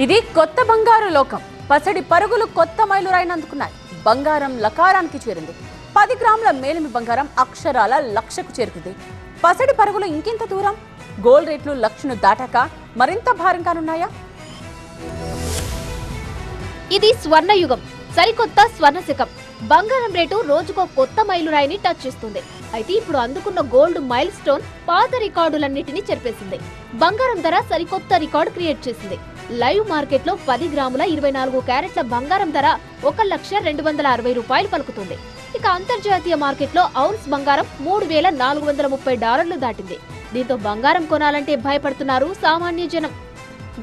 ఇది కొత్త బంగారు లోకం. పసడి పరుగులు కొత్త మైలురాయిని అందుకున్నాయి. బంగారం లకారానికి చేరింది. 10 గ్రాముల మేలిమి బంగారం అక్షరాల లక్షకు చేరుకుంది. పసడి పరుగులు ఇంకెంత దూరం? గోల్డ్ రేట్లు లక్షను దాటాక మరింత భారంగానున్నాయా? ఇది స్వర్ణయుగం, సరికొత్త స్వర్ణశకం. బంగారం రేటు రోజుకో కొత్త మైలురాయిని టచ్ చేస్తుంది. అయితే ఇప్పుడు అందుకున్న గోల్డ్ మైల్ స్టోన్ పాత రికార్డులన్నిటినీ చెరిపేసింది. బంగారం ధర సరికొత్త రికార్డు క్రియేట్ చేసింది. లైవ్ మార్కెట్లో 10 గ్రాముల 24 క్యారెట్ల బంగారం ధర 1,260,000 రూపాయలు పలుకుతుంది. ఇక అంతర్జాతీయ మార్కెట్లో ఔన్స్ బంగారం $3,430 దాటింది. దీంతో బంగారం కొనాలంటే భయపడుతున్నారు సామాన్య జనం.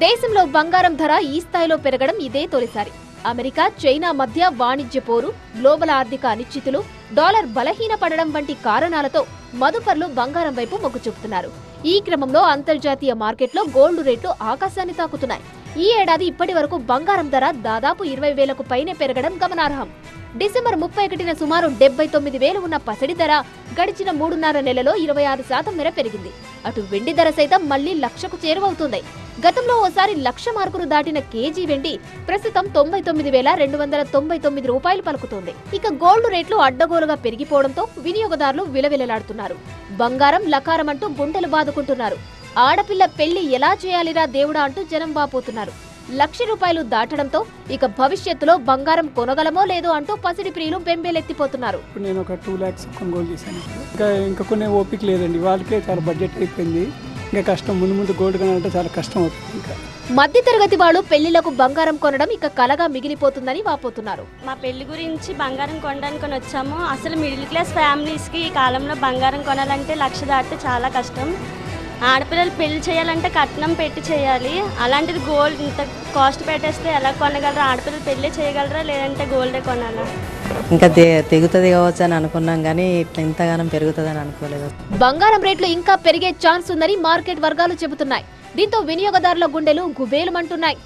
దేశంలో బంగారం ధర ఈ స్థాయిలో పెరగడం ఇదే తొలిసారి. అమెరికా, చైనా మధ్య వాణిజ్య పోరు, గ్లోబల్ ఆర్థిక అనిశ్చితులు, డాలర్ బలహీనపడడం వంటి కారణాలతో మదుపర్లు బంగారం వైపు మొగ్గు చూపుతున్నారు. ఈ క్రమంలో అంతర్జాతీయ మార్కెట్లో గోల్డ్ రేట్లు ఆకాశాన్ని తాకుతున్నాయి. ఈ ఏడాది ఇప్పటి వరకు బంగారం ధర దాదాపు 20,000కు పైనే పెరగడం గమనార్హం. డిసెంబర్ 31న సుమారు 79,000 ఉన్న పసడి ధర గడిచిన 3.5 నెలలో 26% మేర పెరిగింది. అటు వెండి ధర సైతం మళ్లీ లక్షకు చేరువవుతుంది. గతంలో ఓసారి 1,00,000 మార్కును దాటిన కేజీ వెండి ప్రస్తుతం 99,299 రూపాయలు పలుకుతోంది. ఇక గోల్డ్ రేట్లు అడ్డగోలుగా పెరిగిపోవడంతో వినియోగదారులు విలవిలలాడుతున్నారు. బంగారం లకారం అంటూ గుండెలు బాదుకుంటున్నారు. ఆడపిల్ల పెళ్లి ఎలా చేయాలిరా దేవుడా అంటూ జనం వాపోతున్నారు. ₹1,00,000 దాటడంతో ఇక భవిష్యత్తులో బంగారం కొనగలమో లేదో అంటూ పసిడి ప్రియులు బెంబేలెత్తిపోతున్నారు. నేను ఒక 2 lakhs కొనుగోలు చేశాను. ఇంకా కొన్ని ఓపిక లేదండి. వాళ్ళకే చాలా బడ్జెట్ అయిపోయింది. ఇంకా కష్టం, ముందు గోల్డ్ కొనాలంటే చాలా కష్టం అవుతుంది. ఇంకా మధ్య తరగతి వాళ్ళు పెళ్లిలకు బంగారం కొనడం ఇక కలగా మిగిలిపోతుందని వాపోతున్నారు. మా పెళ్లి గురించి బంగారం కొనడానికి వచ్చాము. అసలు మిడిల్ క్లాస్ ఫ్యామిలీస్కి ఈ కాలంలో బంగారం కొనాలంటే 1,00,000 దాటితే చాలా కష్టం. ఆడపిల్లలు పెళ్లి చేయాలంటే కట్నం పెట్టి చేయాలి. అలాంటిది గోల్డ్ ఇంత కాస్ట్ పెట్టేస్తే ఎలా కొనగలరా? ఆడపిల్లలు పెళ్లి చేయగలరా, లేదంటే గోల్డే కొనాలా? ఇంకా తెగుతుంది కావచ్చు అని అనుకున్నాం, కానీ ఇట్లా ఇంతగానం పెరుగుతుందని అనుకోలేదు. బంగారం రేట్లు ఇంకా పెరిగే ఛాన్స్ ఉందని మార్కెట్ వర్గాలు చెబుతున్నాయి. దీంతో వినియోగదారుల గుండెలు గుబేలుమంటున్నాయి.